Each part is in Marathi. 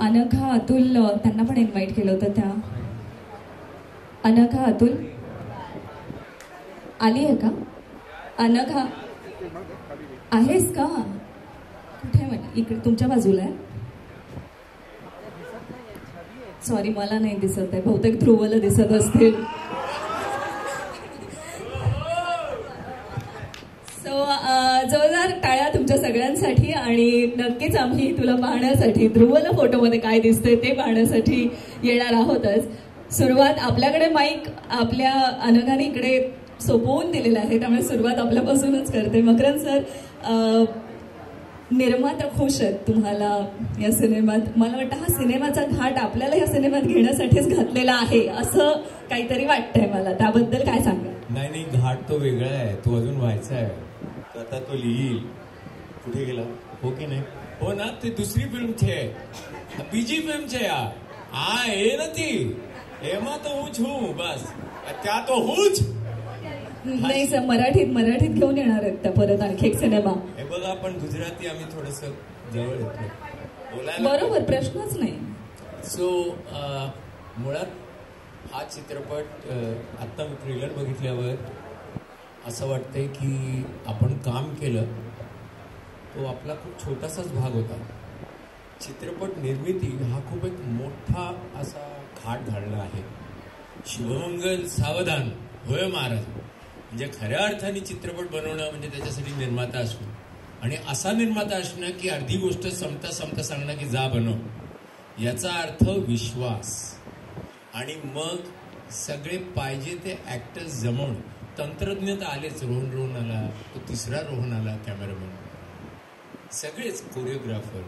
अनघा अतुल त्यांना पण इन्व्हाइट केलं होतं. त्या अनघा अतुल आली आहे का? अनघा आहेस का? कुठे म्हणजे इकडे तुमच्या बाजूला आहे. सॉरी मला नाही दिसत आहे, बहुतेक ध्रुवला दिसत असतील. सो जोरदार टाळ्या तुमच्या सगळ्यांसाठी. आणि नक्कीच आम्ही तुला पाहण्यासाठी, ध्रुवला फोटोमध्ये काय दिसतंय ते पाहण्यासाठी येणार आहोतच. सुरुवात आपल्याकडे माईक आपल्या अनघाने इकडे सोपवून दिलेला आहे, त्यामुळे सुरुवात आपल्यापासूनच करते. मकरंद सर, निर्माता खुश आहेत तुम्हाला या सिनेमात. मला वाटतं हा सिनेमाचा घाट आपल्याला या सिनेमात घेण्यासाठीच घातलेला आहे असं काहीतरी वाटतंय मला. त्याबद्दल काय सांगा? नाही, घाट तो वेगळा आहे, तो अजून व्हायचा आहे. तो आता तो लिहिल. कुठे गेला? हो की नाही? हो ना, ते दुसरी फिल्म છે, બીજી ફિલ્મ છે યાર. એ નથી, એમાં તો હું છું બસ. ત્યાં તો હું જ नाही सर, मराठीत घेऊन येणार आहेत त्या परत आणखी एक सिनेमा. हे बघा, आपण गुजराती आम्ही थोडस जवळ येतो बोलायला. बरोबर, प्रश्नच नाही. सो मुळात हा चित्रपट आता ट्रेलर बघितल्यावर असं वाटतंय की आपण काम केलं तो आपला खूप छोटासाच भाग होता. चित्रपट निर्मिती हा खूप एक मोठा असा घाट घालला आहे. शुभमंगल सावधान होय महाराज. म्हणजे खऱ्या अर्थाने चित्रपट बनवणं म्हणजे त्याच्यासाठी निर्माता असणं, आणि असा निर्माता असणं की अर्धी गोष्ट संपता सांगणं की जा बनव, याचा अर्थ विश्वास. आणि मग सगळे पाहिजे ते ऍक्टर्स जमवणं. तंत्रज्ञ तर आलेच, रोहन आला, तो तिसरा रोहन आला, कॅमेरामॅन, सगळेच कोरिओग्राफर.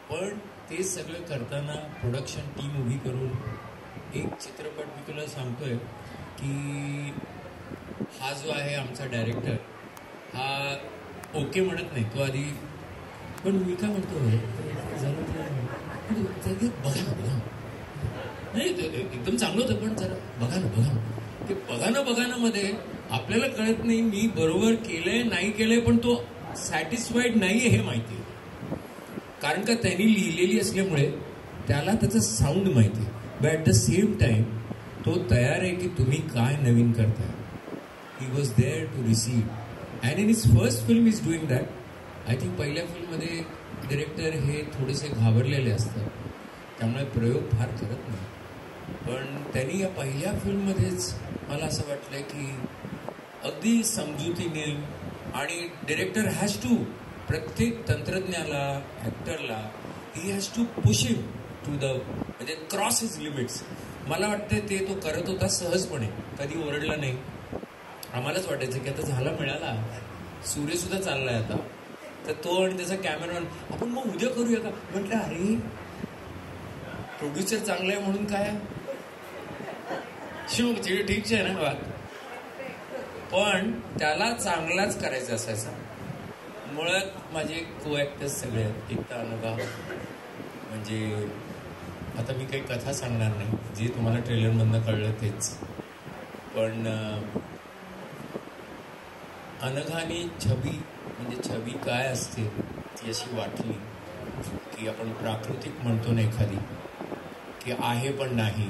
पण ते सगळं करताना प्रोडक्शन टीम उभी करून एक चित्रपट, मी तुला सांगतोय की हा जो आहे आमचा डायरेक्टर, हा ओके म्हणत नाही तो आधी. पण मी काय म्हणतो, बघा नाही एकदम चांगलं होतं, पण जरा बघा ते बघा मध्ये आपल्याला कळत नाही मी बरोबर केलंय नाही केलंय, पण तो सॅटिस्फाईड नाहीये हे माहिती. कारण का त्यांनी लिहिलेली असल्यामुळे त्याला त्याचं साऊंड माहिती. But at the same time तो तयार आहे की तुम्ही काय नवीन करताय. He was there to receive, and in his first film is doing that. I think पहिल्या फिल्ममध्ये डिरेक्टर हे थोडेसे घाबरलेले असतात, त्यामुळे प्रयोग फार करत नाही. पण त्यांनी या पहिल्या फिल्ममध्येच मला असं वाटलंय की अगदी समजुतीने, आणि डिरेक्टर हॅज टू प्रत्येक तंत्रज्ञाला, ॲक्टरला ही has to push him to the, म्हणजे क्रॉस हिज लिमिट्स. मला वाटतं ते तो करत होता सहजपणे, कधी ओरडला नाही. आम्हालाच वाटायचं की आता झाला, मिळाला, सूर्य सुद्धा चाललाय आता, तर तो आणि त्याचा कॅमेरामॅन आपण मग उद्या करूया का. म्हटलं अरे प्रोड्युसर चांगला आहे म्हणून काय शिव ठीक आहे ना बात, पण त्याला चांगलाच करायचं असायचं. मुळात माझे को ॲक्टर्स सगळे आहेत. एक तर अनघा, म्हणजे आता मी काही कथा सांगणार नाही, जे तुम्हाला ट्रेलरमधनं कळलं तेच. पण अनघाने छबी, म्हणजे छबी काय असते ती अशी वाटली की आपण प्राकृतिक म्हणतो ना एखादी, की आहे पण नाही,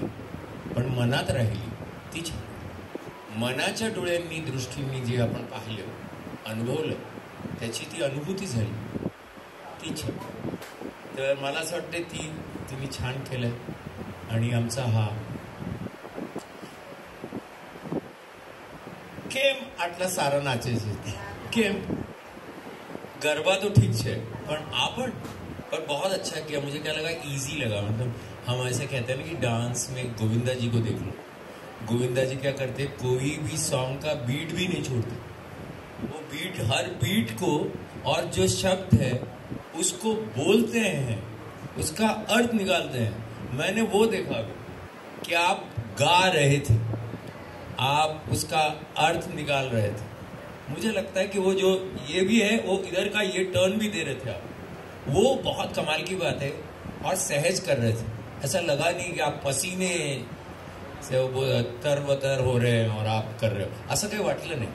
पण मनात राहिली ती छबी. मनाच्या डोळ्यांनी, दृष्टींनी जे आपण पाहिलं, अनुभवलं, त्याची ती अनुभूती झाली ती छबी. तर मला असं वाटतं ती तुम्ही छान केलं. आणि आमचा हा केम आटला सारा नाचे केम गरबा तो ठीक है, पर बहुत अच्छा किया. मुझे क्या लगा, इजी लगा. मतलब हम ऐसे कहते हैं ना कि डांस में गोविंदा जी को देख लो. गोविंदा जी क्या करते, कोई भी सॉन्ग का बीट भी नहीं छोड़ते. वो बीट, हर बीट को और जो शब्द है उसको बोलते हैं, उसका अर्थ निकालते हैं. मैंने वो देखा कि आप गा रहे थे, आप उसका अर्थ निकाल रहे थे. मुझे लगता है कि वो जो ये भी है, वो इधर का ये टर्न भी दे रहे थे आप, वो बहुत कमाल की बात है. और सहज कर रहे थे, ऐसा लगा नहीं कि आप पसीने से वो तरबतर हो रहे हैं और आप कर रहे हो, असं काही वाटलं नाही.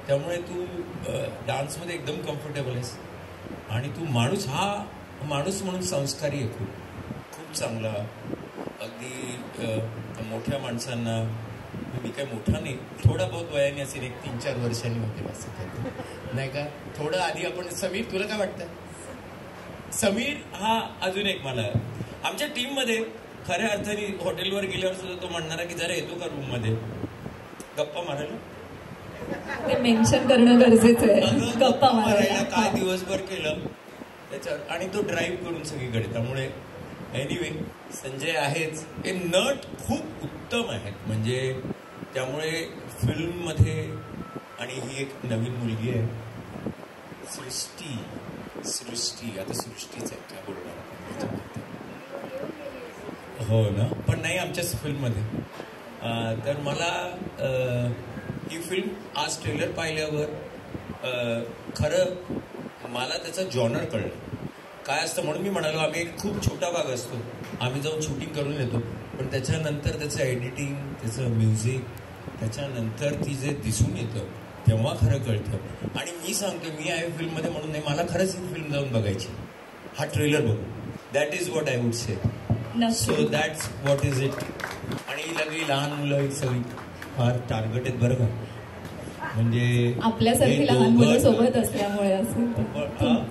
त्यामुळे तू डान्समध्ये एकदम कम्फर्टेबल आहेस. आणि तू माणूस, हा माणूस म्हणून संस्कारी आहे, खूप खूप खूप चांगला. अगदी मोठ्या माणसांना, मी काय मोठा नाही, थोडा बहुत वयाने असेल, 1-3-4 वर्षांनी होते असं काही नाही का. थोडं आधी आपण, समीर तुला काय वाटतं? समीर हा अजून एक मला आमच्या टीम मध्ये खऱ्या अर्थाने हॉटेलवर गेल्यावर सुद्धा तो म्हणणारा की जरा येतो का रूम मध्ये गप्पा मारायला. ते मेन्शन करणं गरजेचं आहे. गप्पा मारायला काय दिवसभर केलं त्याच्यावर, आणि तो ड्राईव्ह करून सगळीकडे. त्यामुळे एनिवे संजय आहेच. हे नट खूप उत्तम आहेत म्हणजे, त्यामुळे फिल्ममध्ये. आणि ही एक नवीन मुलगी आहे सृष्टी. आता सृष्टीच आहे काय बोलणार हो ना, पण नाही आमच्याच फिल्ममध्ये. तर मला ही फिल्म आज ट्रेलर पाहिल्यावर खरं मला त्याचा जॉनर कळलं काय असतं. म्हणून मी म्हणालो आम्ही एक खूप छोटा भाग असतो, आम्ही जाऊन शूटिंग करून येतो, पण त्याच्यानंतर त्याचं एडिटिंग, त्याचं म्युझिक, त्याच्यानंतर ती जे दिसून येतं तेव्हा खरं कळतं. आणि मी सांगतो मी आहे फिल्ममध्ये म्हणून नाही, मला खरंच ही फिल्म जाऊन बघायची, हा ट्रेलर बघू. That is what I would say. So that's what is it. आणि लगेच लहान मुलं सगळी फार टार्गेट आहेत बरं का, म्हणजे आपल्यासारखी लहान मुलं सोबत असल्यामुळे असेल,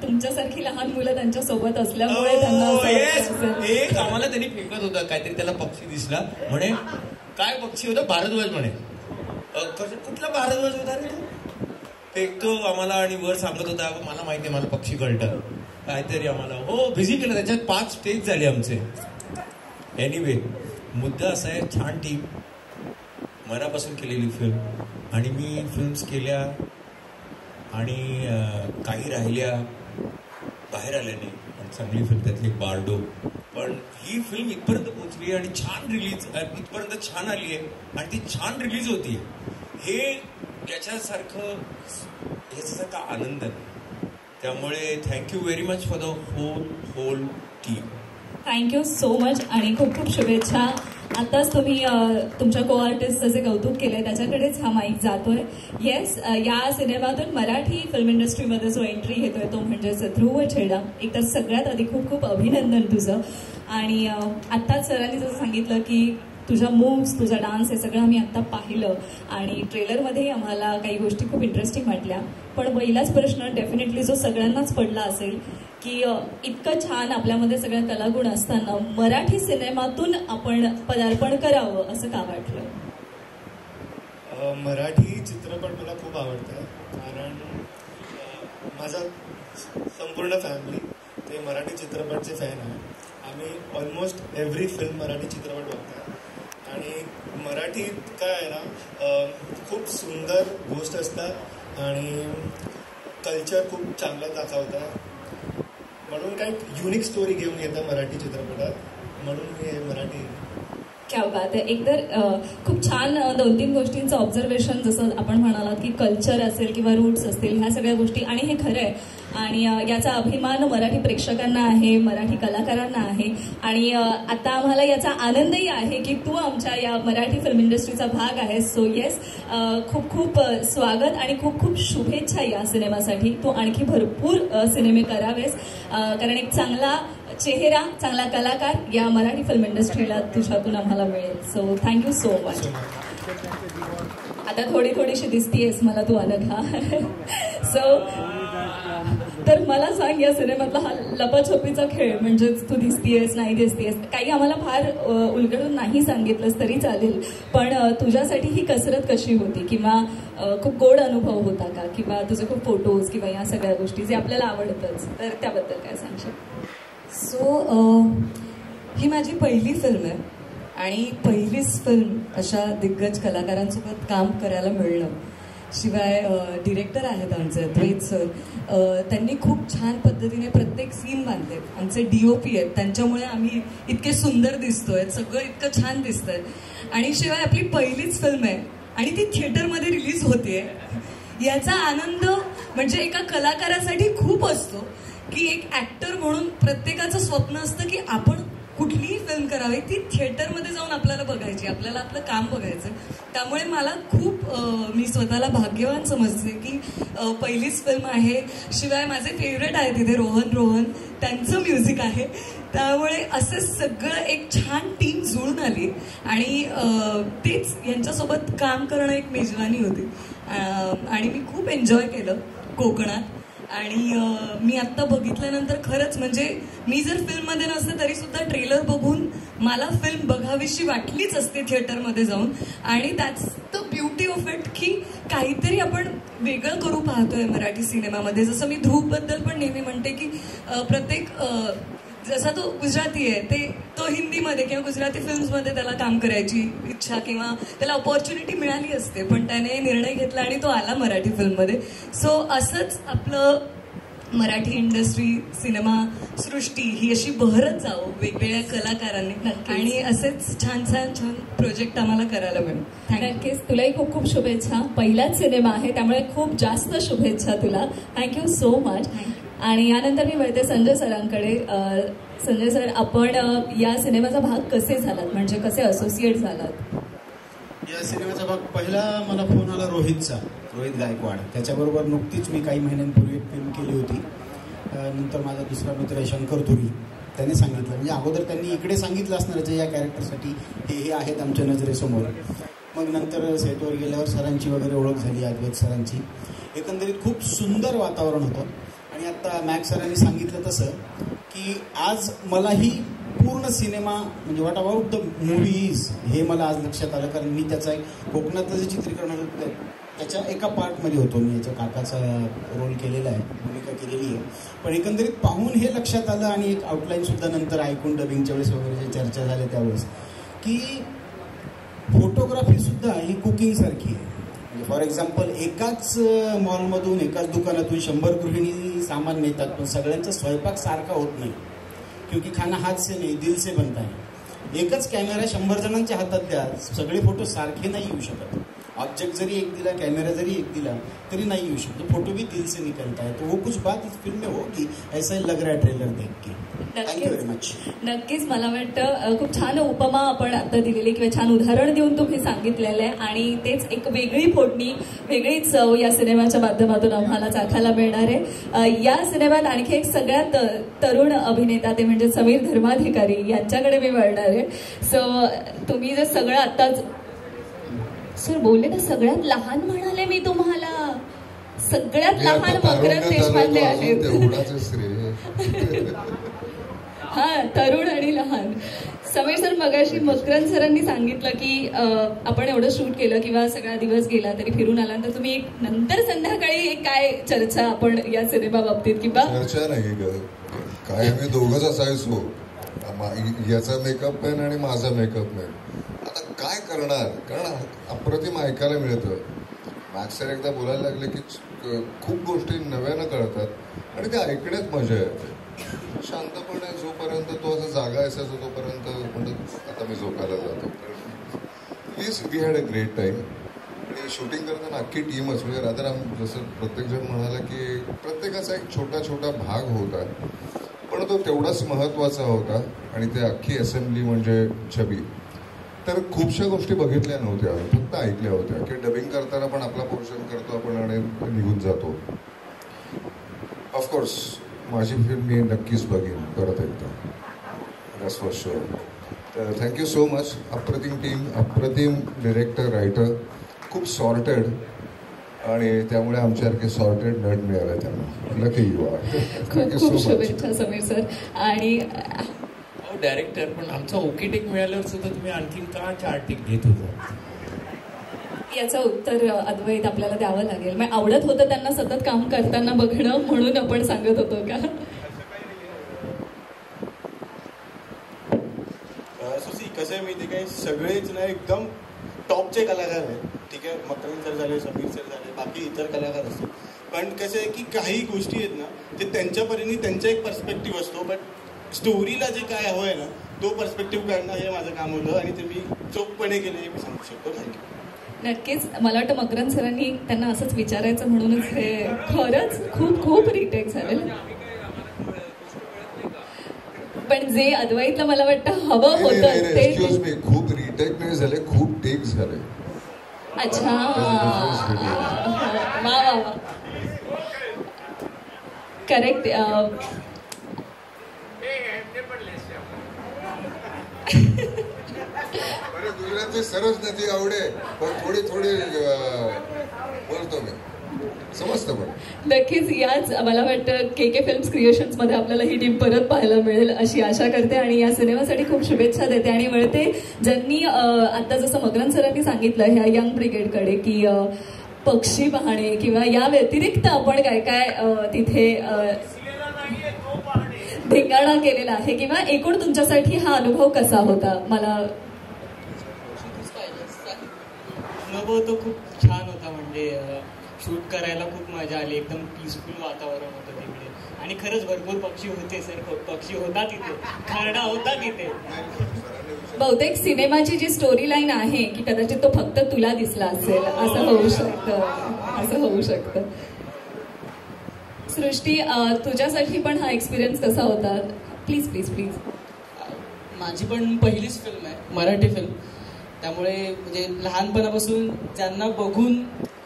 तुमच्यासारखी लहान मुलं त्यांच्या सोबत असल्यामुळे त्यांना एक आम्हाला त्यांनी फेकत होता काहीतरी, त्याला पक्षी दिसला म्हणे, काय पक्षी होता? भारद्वाज म्हणे. कुठला भारद्वाज होता रे? फेकतो आम्हाला आणि वर सांगत होता मला माहिती आहे, मला पक्षी कळतं काहीतरी आम्हाला. हो बिझी केलं, त्याच्यात 5 टेक झाले आमचे. एनिवे मुद्दा असा आहे, छान टीम, मनापासून केलेली फिल्म. आणि मी फिल्म्स केल्या आणि काही राहिल्या बाहेर आल्या नाही, आणि चांगली फिल्म त्यातली बार्डो. पण ही फिल्म इथपर्यंत पोहोचली आणि छान रिलीज, इथपर्यंत छान आली आहे आणि ती छान रिलीज होती. हे याच्यासारखा आनंद आहे. त्यामुळे thank you very much for the whole team. Thank you so much आणि खूप खूप शुभेच्छा. आताच तुम्ही तुमच्या को आर्टिस्टचं जे कौतुक केलंय त्याच्याकडेच हा माईक जातोय. येस, या सिनेमातून मराठी फिल्म इंडस्ट्रीमध्ये जो एंट्री घेतोय तो म्हणजेच ध्रुव छेडा. एकतर सगळ्यात आधी खूप खूप अभिनंदन तुझं. आणि आत्ताच सरांनी जसं सांगितलं की तुझ्या मूव्स, तुझा डान्स हे सगळं आम्ही आत्ता पाहिलं आणि ट्रेलरमध्येही आम्हाला काही गोष्टी खूप इंटरेस्टिंग वाटल्या. पण पहिलाच प्रश्न डेफिनेटली जो सगळ्यांनाच पडला असेल की इतकं छान आपल्यामध्ये सगळ्या कलागुण असताना मराठी सिनेमातून आपण पदार्पण करावं असं का वाटलं? मराठी चित्रपट मला खूप आवडतं, कारण माझा संपूर्ण फॅमिली ते मराठी चित्रपटचे फॅन आहे. आम्ही ऑलमोस्ट एव्हरी फिल्म मराठी चित्रपट बघतो. आणि मराठीत काय आहे ना, खूप सुंदर गोष्ट असतात आणि कल्चर खूप चांगलं दाखवतात. म्हणून काय युनिक स्टोरी घेऊन येतं मराठी चित्रपटात, म्हणून हे मराठी. क्या बात आहे. एकतर खूप छान 2-3 गोष्टींचं ऑब्झर्वेशन, जसं आपण म्हणालात की कल्चर असेल किंवा रूट्स असतील ह्या सगळ्या गोष्टी, आणि हे खरं आहे. आणि याचा अभिमान मराठी प्रेक्षकांना आहे, मराठी कलाकारांना आहे. आणि आता आम्हाला याचा आनंदही आहे की तू आमच्या या मराठी फिल्म इंडस्ट्रीचा भाग आहेस. सो येस, खूप खूप स्वागत आणि खूप खूप शुभेच्छा या सिनेमासाठी. तू आणखी भरपूर सिनेमे करावेस, कारण एक चांगला चेहरा, चांगला कलाकार या मराठी फिल्म इंडस्ट्रीला तुझ्यातून आम्हाला मिळेल. So thank you so much. आता थोडीशी दिसतीयस मला तू अनघा. सो तर मला सांग, या सिनेमातला हा लपाछपीचा खेळ म्हणजेच तू दिसतीयस नाही दिसतीयस, काही आम्हाला फार उलगडून नाही सांगितलंस तरी चालेल, पण तुझ्यासाठी ही कसरत कशी होती, किंवा खूप गोड अनुभव होता का, किंवा तुझे खूप फोटोज किंवा या सगळ्या गोष्टी जे आपल्याला आवडतच, तर त्याबद्दल काय सांगशील? सो ही माझी पहिली फिल्म आहे आणि पहिलीच फिल्म अशा दिग्गज कलाकारांसोबत काम करायला मिळणं. शिवाय डिरेक्टर आहेत आमचे द्वैत सर, त्यांनी खूप छान पद्धतीने प्रत्येक सीन बांधले. आमचे DOP आहेत, त्यांच्यामुळे आम्ही इतके सुंदर दिसतोय, सगळं इतकं छान दिसतंय. आणि शिवाय आपली पहिलीच फिल्म आहे आणि ती थिएटरमध्ये रिलीज होतेय, याचा आनंद म्हणजे एका कलाकारासाठी खूप असतो की एक ॲक्टर म्हणून प्रत्येकाचं स्वप्न असतं की आपण कुठलीही फिल्म करावी ती थिएटरमध्ये जाऊन आपल्याला बघायची, आपल्याला आपलं काम बघायचं. त्यामुळे मला खूप मी स्वतःला भाग्यवान समजते की पहिलीच फिल्म आहे. शिवाय माझे फेवरेट आहे तिथे रोहन त्यांचं म्युझिक आहे. त्यामुळे असं सगळं एक छान टीम जुळून आली आणि तेच यांच्यासोबत काम करणं एक मेजवानी होती. आणि मी खूप एन्जॉय केलं कोकणात. आणि मी आत्ता बघितल्यानंतर खरंच म्हणजे मी जर फिल्ममध्ये नसते तरी सुद्धा ट्रेलर बघून मला फिल्म बघावीशी वाटलीच असते थिएटरमध्ये जाऊन. आणि that's the beauty of it की काहीतरी आपण वेगळं करू पाहतोय मराठी सिनेमामध्ये. जसं मी ध्रुवबद्दल पण नेहमी म्हणते की प्रत्येक जसा तो गुजराती आहे तो हिंदीमध्ये किंवा गुजराती फिल्म्समध्ये त्याला काम करायची इच्छा किंवा त्याला ऑपॉर्च्युनिटी मिळाली असते, पण त्याने निर्णय घेतला आणि तो आला मराठी फिल्ममध्ये. सो असंच आपलं मराठी इंडस्ट्री सिनेमा सृष्टी ही अशी बहरत जावं वेगवेगळ्या कलाकारांनी आणि असेच छान प्रोजेक्ट आम्हाला करायला मिळेल. नक्कीच. तुलाही खूप खूप शुभेच्छा. पहिलाच सिनेमा आहे त्यामुळे खूप जास्त शुभेच्छा तुला. Thank you so much. आणि यानंतर मी वळते संजय सरांकडे. संजय सर, आपण या सिनेमाचा भाग कसे झालात, म्हणजे कसे असोसिएट झालात? या सिनेमाचा भाग पहिला मला फोन आला रोहित गायकवाड. त्याच्याबरोबर नुकतीच मी काही महिन्यांपूर्वी एक फिल्म केली होती. नंतर माझा दुसरा मित्र आहे शंकर तुरी, त्याने सांगितलं, म्हणजे अगोदर त्यांनी इकडे सांगितलं असणार जे या कॅरेक्टरसाठी हे आहेत आमच्या नजरेसमोर. मग नंतर सेटवर गेल्यावर सरांची वगैरे ओळख झाली, अद्वैत सरांची. एकंदरीत खूप सुंदर वातावरण होतं. आणि आता मॅक्स सरांनी सांगितलं तसं की आज मलाही पूर्ण सिनेमा म्हणजे व्हॉट अबाउट द मूव्हीज हे मला आज लक्षात आलं. कारण मी त्याचा एक कोकणातलं जे चित्रीकरण होतं त्याच्या एका पार्टमध्ये होतो. मी याच्या काकाचा रोल केलेला आहे, भूमिका केलेली आहे. पण एकंदरीत पाहून हे लक्षात आलं आणि एक आउटलाईनसुद्धा नंतर ऐकून डबिंगच्या वेळेस वगैरे जे चर्चा झाल्या त्यावेळेस की फोटोग्राफीसुद्धा ही कुकिंगसारखी आहे. फॉर एक्झाम्पल एकाच मॉलमधून एकाच दुकानातून 100 गृहिणी सामान नेतात, पण सगळ्यांचा स्वयंपाक सारखा होत नाही. क्योंकि खाना हात से नाही दिल से बनता है. एकच कॅमेरा 100 जणांच्या हातात द्या, सगळे फोटो सारखे नाही येऊ शकत. ऑब्जेक्ट जरी एक दिला, कॅमेरा जरी एक दिला तरी नाही येऊ शकतो. फोटो भी दिल से निकलता है. तो वो कुछ बात इस फिल्म में होगी, ऐसा ही लग रहा है ट्रेलर देख के. Thank you very much. नक्कीच. मला वाटतं खूप छान उपमा आपण आता दिलेली किंवा छान उदाहरण देऊन तुम्ही सांगितलेलं आहे आणि तेच एक वेगळी फोडणी, वेगळीच चव या सिनेमाच्या माध्यमातून आम्हाला चाखायला मिळणार आहे. या सिनेमात आणखी एक सगळ्यात तरुण अभिनेता ते म्हणजे समीर धर्माधिकारी यांच्याकडे मी वळणार आहे. सो तुम्ही जर सगळं आत्ताच सर बोलले ना, सगळ्यात लहान म्हणाले मी तुम्हाला, सगळ्यात लहान मकरंद देशपांडे आहेत. हा, तरुण आणि लहान. समीर सर, मगाशी मकरंद सरांनी सांगितलं की आपण एवढं शूट केलं किंवा सगळा दिवस गेला तरी फिरून आल्यानंतर तुम्ही एक नंतर संध्याकाळी एक काय चर्चा आपण या सिनेमा बाबतीत किंवा चर्चा नाही काय, आम्ही दोघंच असायचो. याचा मेकअप मॅन आणि माझा मेकअप मॅन. आता काय करणार, कारण अप्रतिम ऐकायला मिळतं. मॅक्स सर एकदा बोलायला लागले की खूप गोष्टी नव्यानं कळतात आणि ते ऐकण्यात मजा येते. शांतपणे जोपर्यंत तो असं जागा असायचो तोपर्यंत म्हणतो आता मी झोपायला जातो. Please we had a great time. आणि शूटिंग करताना अख्खी टीमच म्हणजे रादर जसं प्रत्येकजण म्हणाला की प्रत्येकाचा एक छोटा छोटा भाग होता, पण तो तेवढाच महत्त्वाचा होता. आणि ते अख्खी असेंब्ली म्हणजे छबी तर खूपशा गोष्टी बघितल्या नव्हत्या, फक्त ऐकल्या होत्या की डबिंग करताना पण आपला पोर्शन करतो आपण आणि निघून जातो. ऑफकोर्स माझी फिल्म मी नक्कीच बघेन परत एकदा, दॅट्स फॉर शुअर. तर थँक्यू सो मच. अप्रतिम टीम, अप्रतिम डिरेक्टर, रायटर, खूप सॉर्टेड आणि त्यामुळे आमच्यासारखे सॉर्टेड नट मिळाले त्यांना. Lucky you are. खूप खूप शुभेच्छा समीर सर. आणि डायरेक्टर, पण आमचा ओके टेक मिळाल्यावर सुद्धा तुम्ही आणखीन का 4 टेक घेत होता? याचं उत्तर अद्वैत आपल्याला द्यावं लागेल. मग आवडत होतं त्यांना सतत काम करताना बघणं म्हणून आपण सांगत होतो का? सुसी कसं आहे माहिती काय, सगळेच ना एकदम टॉपचे कलाकार आहेत. ठीक आहे, मकरंद सर झाले, समीर सर झाले, बाकी इतर कलाकार असतात. पण कसं आहे की काही गोष्टी आहेत ना ते त्यांच्या परीने त्यांचा एक पर्स्पेक्टिव्ह असतो, बट स्टोरीला जे काय हवं आहे ना तो पर्स्पेक्टिव्ह काढणं हे माझं काम होतं आणि ते मी चोखपणे केले हे मी सांगू शकतो. थँक्यू. नक्कीच. मला वाटतं मकरंद सरांनी त्यांना असंच विचारायचं म्हणूनच हे खरंच खूप खूप रिटेक झाले. पण जे अद्वैतला मला वाटतं हवं होतं ते एक्सक्यूज मी, खूप रिटेक नाही झाले, खूप टेक झाले. अच्छा वा वा वा करेक्ट. गुजरातची सरस नदी आवडे पण थोडी थोडी बोलतो मी, समजतं पण. नक्कीच याच मला वाटतं के फिल्म्स क्रिएशन्स मध्ये आपल्याला ही टीम परत पाहायला मिळेल अशी आशा करते आणि या सिनेमासाठी खूप शुभेच्छा देते. आणि मिळते ज्यांनी आता जसं मकरंद सरांनी सांगितलं ह्या यंग ब्रिगेडकडे की पक्षी पाहणे किंवा या व्यतिरिक्त आपण काय काय तिथे धिंगाणा केलेला आहे किंवा एकूण तुमच्यासाठी हा अनुभव कसा होता? मला अनुभव तो खूप छान होता. म्हणजे शूट करायला खूप मजा आली, एकदम पीसफुल वातावरण होतं तिकडे आणि खरंच भरपूर पक्षी होते सर, पक्षी होता तिथे, खरडा होता तिथे. बहुतेक सिनेमाची जी स्टोरी लाईन आहे की कदाचित तो फक्त तुला दिसला असेल असं होऊ शकतं, असं होऊ शकतं. सृष्टी तुझ्यासाठी पण हा एक्सपिरियन्स कसा होता? Please please please. माझी पण पहिलीच फिल्म आहे, मराठी फिल्म, त्यामुळे म्हणजे लहानपणापासून ज्यांना बघून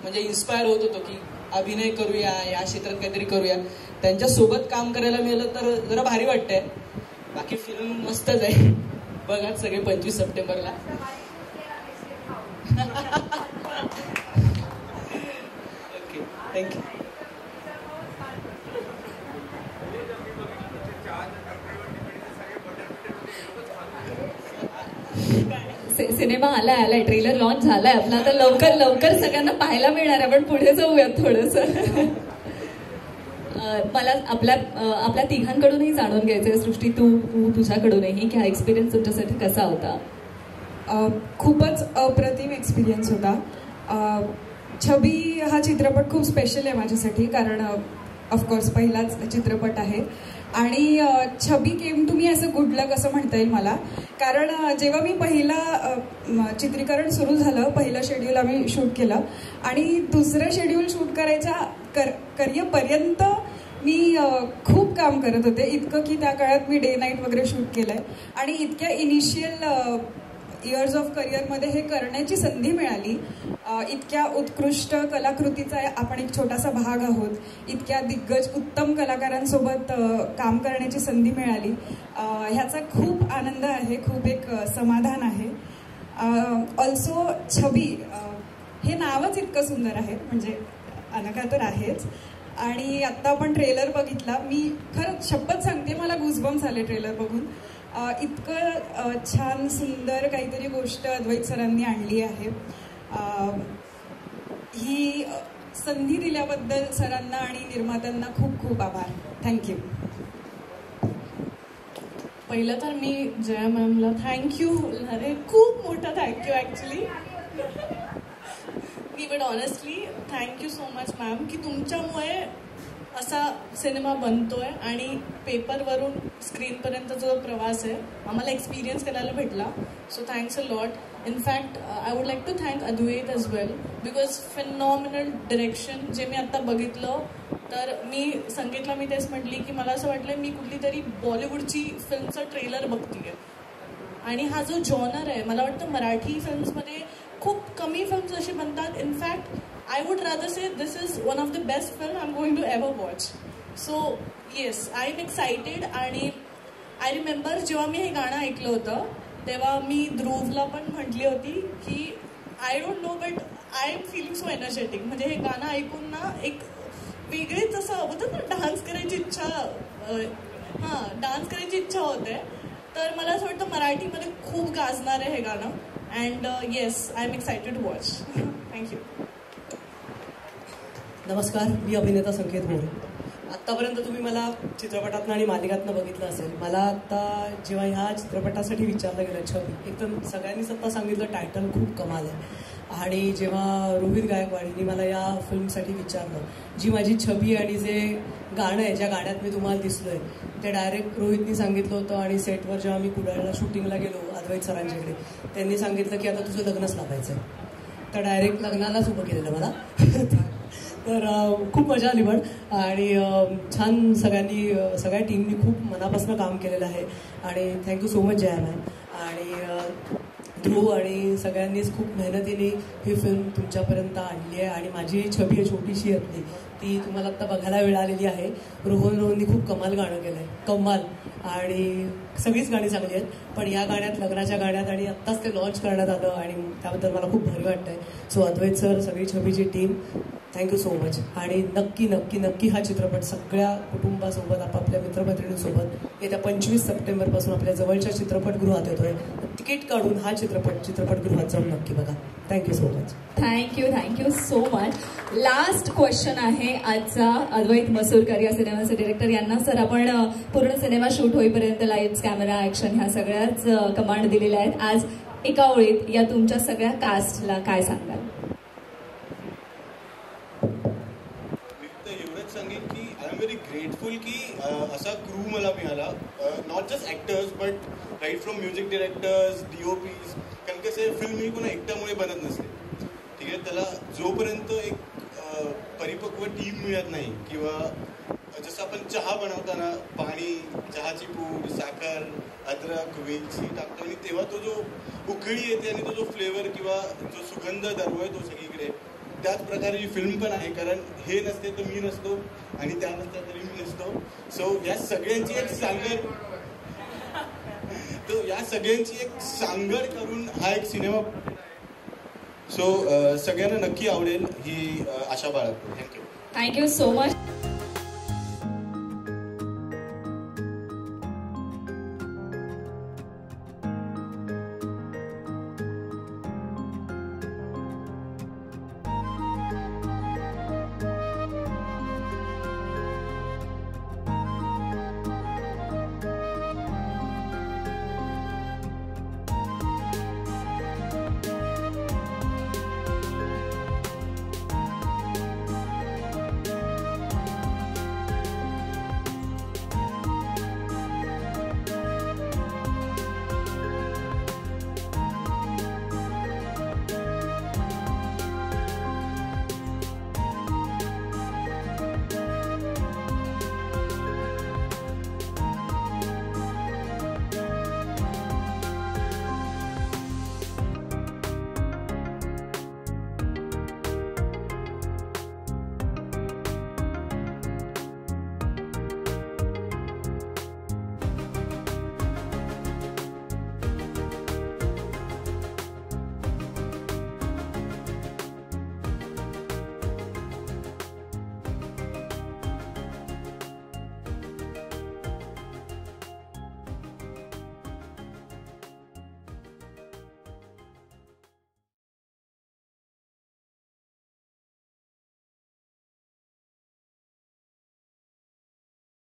म्हणजे इन्स्पायर होत होतो की अभिनय करूया, या क्षेत्रात काहीतरी करूया, त्यांच्यासोबत काम करायला मिळालं तर जरा भारी वाटतंय. बाकी फिल्म मस्तच आहे, बघा सगळे 25 सप्टेंबरला. Okay, thank you. सिनेमा आलाय, ट्रेलर लॉन्च झालाय आपला, आता लवकर लवकर सगळ्यांना पाहायला मिळणार आहे. पण पुढे जाऊयात थोडंसं. मला आपल्या तिघांकडूनही जाणून घ्यायचंय. सृष्टी तुझ्याकडूनही की हा एक्सपिरियन्स तुमच्यासाठी कसा होता? खूपच अप्रतिम एक्सपिरियन्स होता. छबी हा चित्रपट खूप स्पेशल आहे माझ्यासाठी, कारण ऑफकोर्स पहिलाच चित्रपट आहे आणि छबी केम टू मी असं गुड लक असं म्हणता येईल मला. कारण जेव्हा मी पहिला चित्रीकरण सुरू झालं, पहिलं शेड्यूल आम्ही शूट केलं आणि दुसरं शेड्यूल शूट करायच्या करियपर्यंत मी खूप काम करत होते. इतकं की त्या काळात मी डे नाईट वगैरे शूट केलं आहे आणि इतक्या इनिशियल इयर्स ऑफ करिअरमध्ये हे करण्याची संधी मिळाली. इतक्या उत्कृष्ट कलाकृतीचा आपण एक छोटासा भाग आहोत. इतक्या दिग्गज उत्तम कलाकारांसोबत काम करण्याची संधी मिळाली. ह्याचा खूप आनंद आहे, खूप एक समाधान आहे. ऑल्सो छबी हे नावच इतकं सुंदर आहे, म्हणजे अनघा तर आहेच. आणि आत्ता आपण ट्रेलर बघितला, मी खरंच शपथ सांगते मला गुजबम्स आले ट्रेलर बघून. इतकं छान सुंदर काहीतरी गोष्ट अद्वैत सरांनी आणली आहे. ही संधी दिल्याबद्दल सरांना आणि निर्मात्यांना खूप खूप आभार. थँक्यू. पहिलं तर मी जया मॅमला थँक्यू, अरे खूप मोठा thank you actually. But honestly thank you so much ma'am की तुमच्यामुळे असा सिनेमा बनतोय आणि पेपरवरून स्क्रीनपर्यंतचा जो प्रवास आहे आम्हाला एक्सपिरियन्स करायला भेटला. So thanks a lot. In fact I would like to thank Advait as well because phenomenal direction जे मी आत्ता बघितलं तर मी संगीतला मी तेच म्हटली की मला असं वाटलं मी कुठली तरी बॉलिवूडची फिल्मचा ट्रेलर बघतीये. आणि हा जो जॉनर आहे मला वाटतं मराठी फिल्म्समध्ये खूप कमी फिल्म्स अशी बनतात. In fact I would rather say this is one of the best film I'm going to ever watch. So yes, I'm excited. आणि I remember जेव्हा मी हे गाणं ऐकलं होतं तेव्हा मी ध्रुवला पण म्हटली होती की I don't know but I am feeling so energetic. म्हणजे हे गाणं ऐकून ना एक वेगळीच असं होतं ना, डान्स करायची इच्छा, डान्स करायची इच्छा होते. तर मला असं वाटतं मराठीमध्ये खूप गाजणार आहे हे गाणं. And yes, I am excited to watch. Thank you. नमस्कार, मी अभिनेता संकेत मोरे. आत्तापर्यंत तुम्ही मला चित्रपटातनं आणि मालिकातनं बघितलं असेल. मला आत्ता जेव्हा ह्या चित्रपटासाठी विचारलं गेलं छबी, एकदम सगळ्यांनीच आत्ता सांगितलं टायटल खूप कमाल आहे. आणि जेव्हा रोहित गायकवाडींनी मला या फिल्मसाठी विचारलं, जी माझी छबी आणि जे गाणं आहे, ज्या गाण्यात मी तुम्हाला दिसलो आहे ते डायरेक्ट रोहितनी सांगितलं होतं. आणि सेटवर जेव्हा मी कुडाळला शूटिंगला गेलो अद्वैत सरांच्याकडे, त्यांनी सांगितलं की आता तुझं लग्नच लावायचं आहे. तर डायरेक्ट लग्नालाच उभं केलेलं मला. तर खूप मजा आली पण आणि छान सगळ्या टीमनी खूप मनापासून काम केलेलं आहे आणि thank you so much Jaya ma'am आणि ध्रुव आणि सगळ्यांनीच खूप मेहनतीने ही फिल्म तुमच्यापर्यंत आणली आहे आणि माझी छबी आहे छोटीशी यातली ती तुम्हाला आत्ता बघायला मिळालेली आहे. रोहननी खूप कमाल गाणं केलं आहे, कमाल. आणि सगळीच गाणी चांगली आहेत, पण या गाण्यात, लग्नाच्या गाण्यात आणि आत्ताच ते लॉन्च करण्यात आलं आणि त्याबद्दल मला खूप भारी वाटतं आहे. सो अद्वैत सर, सगळी छबीची टीम, थँक्यू सो मच. आणि नक्की नक्की नक्की हा चित्रपट सगळ्या कुटुंबासोबत, आपापल्या मित्रमैत्रिणींसोबत येत्या 25 सप्टेंबरपासून आपल्या जवळच्या चित्रपटगृहात येतोय. तिकीट काढून हा चित्रपटगृहात जाऊन नक्की बघा. Thank you so much. Thank you so much. Last question आहे आजचा अद्वैत मसूरकर या सिनेमाचे डिरेक्टर यांना. सर, आपण पूर्ण सिनेमा शूट होईपर्यंत लाईट्स, कॅमेरा, ॲक्शन ह्या सगळ्याच कमांड दिलेल्या आहेत. आज एका ओळीत या तुमच्या सगळ्या कास्टला काय सांगाल? सांगेन की आय एम व्हेरी ग्रेटफुल की असा क्रू मला मिळाला, not just actors but right from music directors, DOPs. कारण कसं फिल्म ही कोणा एकट्यामुळे बनत नसते, ठीक आहे. त्याला जोपर्यंत एक परिपक्व टीम मिळत नाही, किंवा जसं आपण चहा बनवताना पाणी, चहाची पूड, साखर, अद्रक, वेलची टाकतो आणि तेव्हा तो जो उकळी येते आणि तो जो फ्लेवर किंवा जो सुगंध दरवळतो सगळीकडे, त्याच प्रकारे ही फिल्म पण आहे. कारण हे नसते तर मी नसतो आणि त्या नसत्या तरी मी नसतो. सो या सगळ्यांची एक सांगड करून हा एक सिनेमा, सो सगळ्यांना नक्की आवडेल ही आशा बाळगतो. Thank you so much.